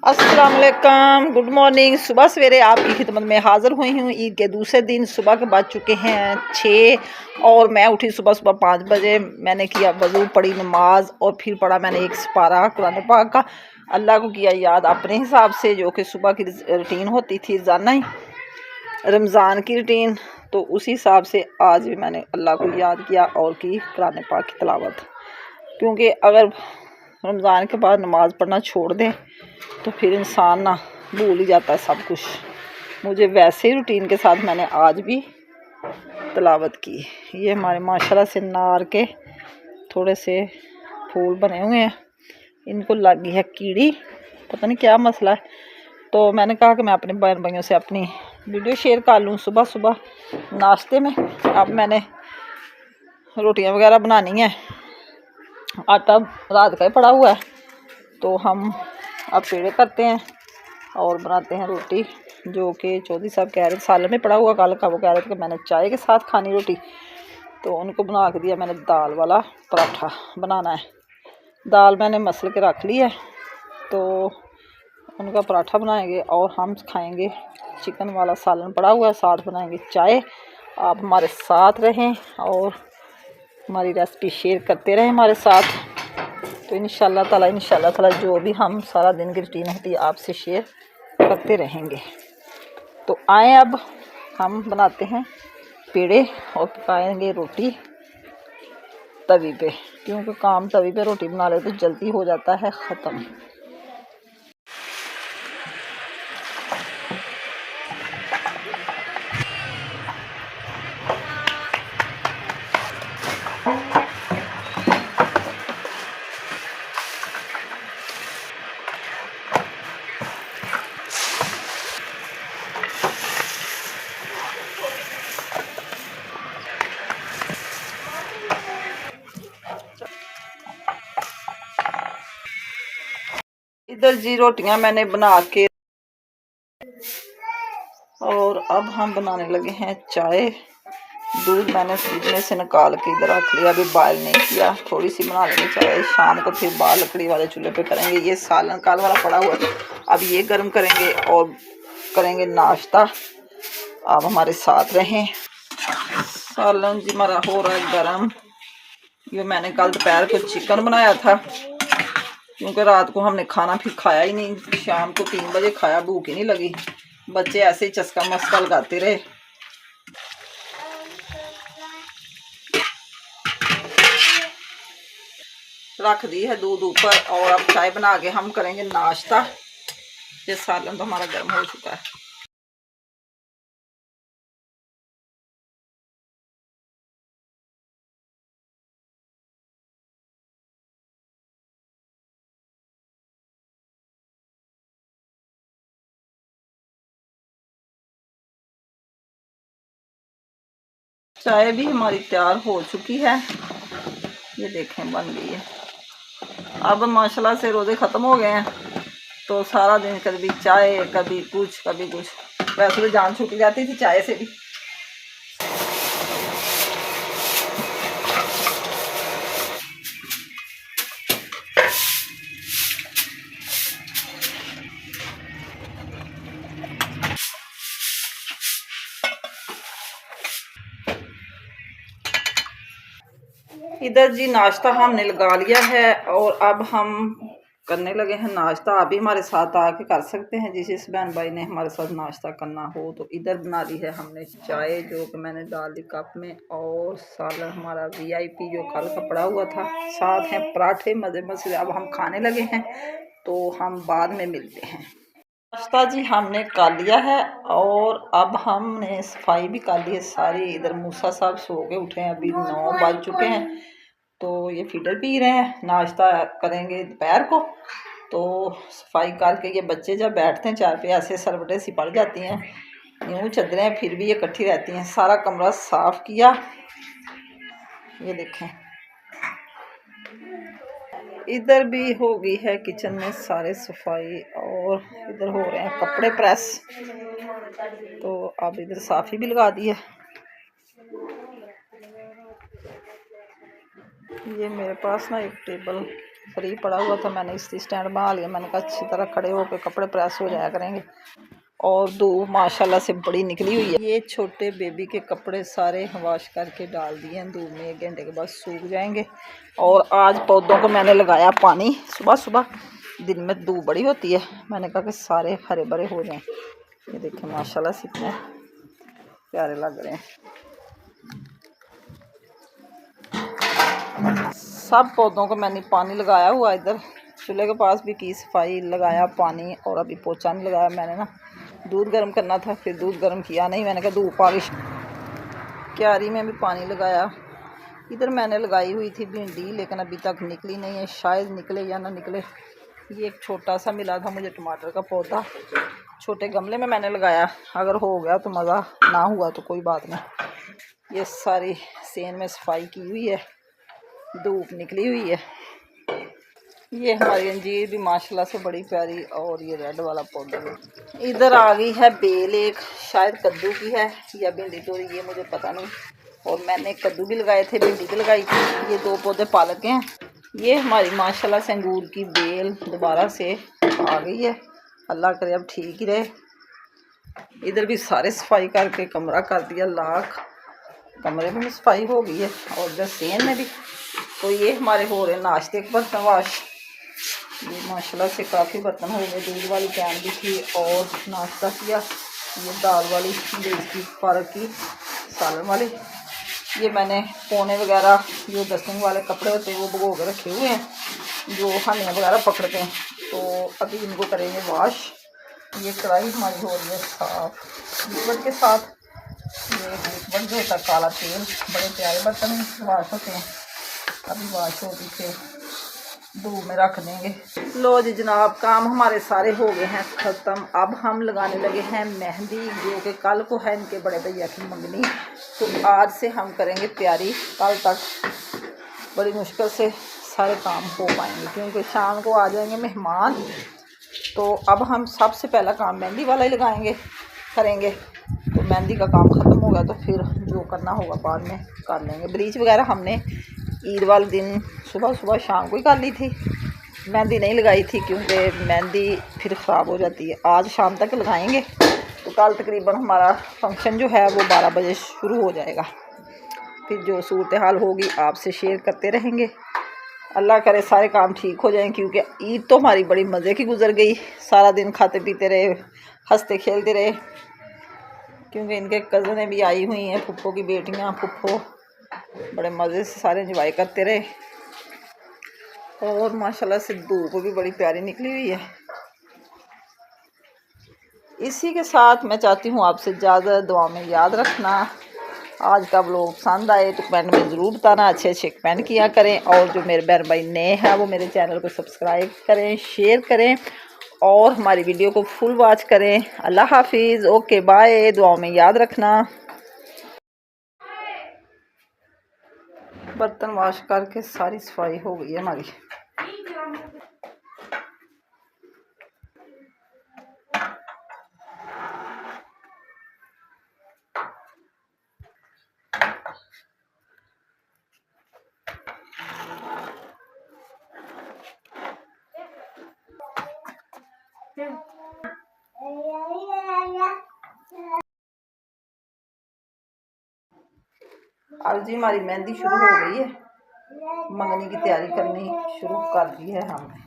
अस्सलाम वालेकुम, good morning. सुबह सवेरे आपकी खिदमत में हाज़िर हुई हूँ। ईद के दूसरे दिन सुबह के बज चुके हैं 6 और मैं उठी सुबह सुबह 5 बजे। मैंने किया वज़ू, पढ़ी नमाज और फिर पढ़ा मैंने एक सिपारा कुरान पाक का। अल्लाह को किया याद अपने हिसाब से, जो कि सुबह की रूटीन होती थी रोज़ाना ही, रमज़ान की रूटीन। तो उसी हिसाब से आज भी मैंने अल्लाह को याद किया और की कुरान पाक की तिलावत, क्योंकि अगर रमज़ान के बाद नमाज़ पढ़ना छोड़ दें तो फिर इंसान ना भूल ही जाता है सब कुछ। मुझे वैसे ही रूटीन के साथ मैंने आज भी तिलावत की। ये हमारे माशाल्लाह से नार के थोड़े से फूल बने हुए हैं, इनको लगी है कीड़ी, पता नहीं क्या मसला है। तो मैंने कहा कि मैं अपने बहन भाइयों से अपनी वीडियो शेयर कर लूँ सुबह सुबह नाश्ते में। अब मैंने रोटियां वगैरह बनानी है, आटा रात का ही पड़ा हुआ है, तो हम अब पेड़े करते हैं और बनाते हैं रोटी, जो कि चौधरी साहब कह रहे थे सालन में पड़ा हुआ कल का, वो कह रहे थे कि मैंने चाय के साथ खानी रोटी, तो उनको बना के दिया। मैंने दाल वाला पराठा बनाना है, दाल मैंने मसल के रख ली है, तो उनका पराठा बनाएंगे और हम खाएंगे चिकन वाला सालन पड़ा हुआ है, साथ बनाएंगे चाय। आप हमारे साथ रहें और हमारी रेसिपी शेयर करते रहें हमारे साथ, तो इंशाल्लाह ताला जो भी हम सारा दिन की रूटीन होती है आपसे शेयर करते रहेंगे। तो आए अब हम बनाते हैं पेड़े और पकाएंगे रोटी तवी पे, क्योंकि काम तवी पे रोटी बना ले तो जल्दी हो जाता है ख़त्म। इधर जी रोटियां मैंने बना के और अब हम बनाने लगे हैं चाय। दूध मैंने फ्रिज में से निकाल के इधर रख लिया, अभी बॉयल नहीं किया, थोड़ी सी बना लेंगे चाय, शाम को फिर बाल लकड़ी वाले चूल्हे पे करेंगे। ये सालन काल वाला पड़ा हुआ है, अब ये गर्म करेंगे और करेंगे नाश्ता। आप हमारे साथ रहें। सालन जी हमारा हो रहा है गर्म। ये मैंने कल दोपहर को चिकन बनाया था, क्योंकि रात को हमने खाना फिर खाया ही नहीं, शाम को 3 बजे खाया, भूख ही नहीं लगी। बच्चे ऐसे ही चस्का मस्का लगाते रहे। रख दी है दूध ऊपर और अब चाय बना के हम करेंगे नाश्ता। ये सालन तो हमारा गर्म हो चुका है। चाय भी हमारी तैयार हो चुकी है, ये देखें बन गई है। अब माशाल्लाह से रोज़े ख़त्म हो गए हैं, तो सारा दिन कभी चाय कभी कुछ कभी कुछ, वैसे तो जान छूट जाती थी चाय से भी। इधर जी नाश्ता हमने लगा लिया है और अब हम करने लगे हैं नाश्ता। अभी हमारे साथ आके कर सकते हैं जिस बहन भाई ने हमारे साथ नाश्ता करना हो। तो इधर बना ली है हमने चाय, जो कि मैंने डाल दी कप में, और सालन हमारा वीआईपी जो कल का पड़ा हुआ था, साथ हैं पराठे मज़े मज़े। अब हम खाने लगे हैं, तो हम बाद में मिलते हैं। नाश्ता जी हमने कर लिया है और अब हमने सफाई भी कर ली है सारी। इधर मूसा साहब सो के उठे हैं, अभी 9 बज चुके हैं, तो ये फीडर पी रहे हैं। नाश्ता करेंगे दोपहर को, तो सफाई करके ये बच्चे जब बैठते हैं चार पे ऐसे सरवटें सी पड़ जाती हैं, यूँ चद्दरें फिर भी ये इकट्ठी रहती हैं। सारा कमरा साफ़ किया, ये देखें। इधर भी हो गई है किचन में सारे सफाई, और इधर हो रहे हैं कपड़े प्रेस, तो अब इधर साफ़ी भी लगा दी है। ये मेरे पास ना एक टेबल फ्री पड़ा हुआ था, मैंने इसी स्टैंड बना लिया। मैंने कहा अच्छी तरह खड़े होकर कपड़े प्रेस हो जाया करेंगे। और धूप माशाल्लाह से बड़ी निकली हुई है। ये छोटे बेबी के कपड़े सारे वॉश करके डाल दिए हैं धूप में, 1 घंटे के बाद सूख जाएंगे। और आज पौधों को मैंने लगाया पानी सुबह सुबह। दिन में धूप बड़ी होती है, मैंने कहा कि सारे हरे भरे हो जाएं। ये देखें माशाल्लाह से इतने प्यारे लग रहे हैं। सब पौधों को मैंने पानी लगाया हुआ। इधर चूल्हे के पास भी की सफाई, लगाया पानी। और अभी पोछा नहीं लगाया मैंने ना, दूध गर्म करना था, फिर दूध गर्म किया नहीं। मैंने कहा धूप आ गई। क्यारी में भी पानी लगाया। इधर मैंने लगाई हुई थी भिंडी, लेकिन अभी तक निकली नहीं है, शायद निकले या ना निकले। ये एक छोटा सा मिला था मुझे टमाटर का पौधा, छोटे गमले में मैंने लगाया। अगर हो गया तो मज़ा, ना हुआ तो कोई बात नहीं। ये सारी सेन में सफाई की हुई है, धूप निकली हुई है। ये हमारी अंजीर भी माशाल्लाह से बड़ी प्यारी। और ये रेड वाला पौधा भी। इधर आ गई है बेल एक, शायद कद्दू की है या भिंडी तोरी, ये मुझे पता नहीं। और मैंने कद्दू भी लगाए थे, भिंडी भी लगाई थी। ये 2 पौधे पालक के हैं। ये हमारी माशाल्लाह से अंगूर की बेल दोबारा से आ गई है। अल्लाह करे अब ठीक ही रहे। इधर भी सारे सफाई करके कमरा कर दिया लाख, कमरे में भी सफाई हो गई है। और इधर सेन में भी। तो ये हमारे हो रहे नाश्ते के बर्तन वाश। ये माशाल्लाह से काफ़ी बर्तन हो गए। दूध वाली कैन भी थी और नाश्ता किया। ये दाल वाली देसी की पालक की सालन वाली। ये मैंने पौने वगैरह जो डस्टिंग वाले कपड़े होते हैं वो भगो के रखे हुए हैं, जो हनियाँ वगैरह पकड़ते हैं। तो अभी इनको करेंगे वॉश। ये कढ़ाई हमारी हो रही है साफ लिक्विड के साथ। ये लिक्विड जो होता है काला तेल, बड़े प्यारे बर्तन वॉश होते हैं। अभी वॉश होती थे, धूप में रख देंगे। लो जी जनाब, काम हमारे सारे हो गए हैं ख़त्म। अब हम लगाने लगे हैं मेहंदी, जो कि कल को है इनके बड़े भैया की मंगनी। तो आज से हम करेंगे तैयारी, कल तक बड़ी मुश्किल से सारे काम हो पाएंगे, क्योंकि शाम को आ जाएंगे मेहमान। तो अब हम सबसे पहला काम मेहंदी वाला ही करेंगे। तो मेहंदी का काम ख़त्म होगा तो फिर जो करना होगा बाद में कर लेंगे। ब्लीच वगैरह हमने ईद वाले दिन सुबह सुबह शाम को ही कर ली थी, मेहंदी नहीं लगाई थी, क्योंकि मेहंदी फिर ख़राब हो जाती है। आज शाम तक लगाएंगे। तो कल तकरीबन हमारा फंक्शन जो है वो 12 बजे शुरू हो जाएगा। फिर जो सूरत हाल होगी आपसे शेयर करते रहेंगे। अल्लाह करे सारे काम ठीक हो जाएं, क्योंकि ईद तो हमारी बड़ी मज़े की गुजर गई। सारा दिन खाते पीते रहे, हंसते खेलते रहे, क्योंकि इनके कज़नें भी आई हुई हैं, फुप्पो की बेटियां, फुप्पो, बड़े मज़े से सारे इंजॉय करते रहे। और माशाल्लाह से धूप भी बड़ी प्यारी निकली हुई है। इसी के साथ मैं चाहती हूँ आपसे इजाज़त, दुआ में याद रखना। आज का व्लॉग पसंद आए तो कमेंट में ज़रूर बताना, अच्छे अच्छे कमेंट किया करें। और जो मेरे बहन भाई नए हैं वो मेरे चैनल को सब्सक्राइब करें, शेयर करें और हमारी वीडियो को फुल वॉच करें। अल्लाह हाफिज़, ओके बाय, दुआ में याद रखना। बर्तन वॉश करके सारी सफाई हो गई है हमारी। अब जी हमारी मेहंदी शुरू हो गई है, मंगनी की तैयारी करनी शुरू कर दी है हमने।